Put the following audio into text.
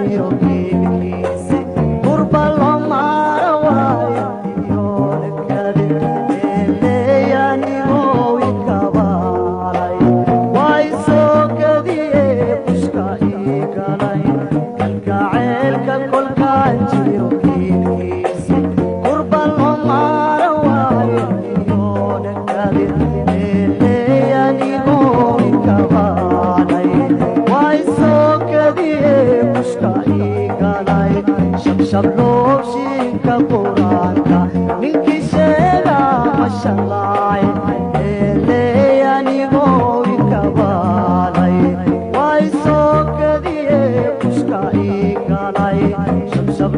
jiro geedkiisi qurba loo maaro waayo iyoona kale eleeyanigoo ikabaalay way soo kadiye bushka ii galay kalgaceelka kolkaan jiro geedkiisi qurba loo maaro waayo iyoona kale eleeyanigoo ikabaalay way soo kadiye bushka ii galay shabshab loobshinka quraanka ninkii sheega mashalaay eleeyanigoo ikabaalay way soo kadiye bushka ii galay shabshab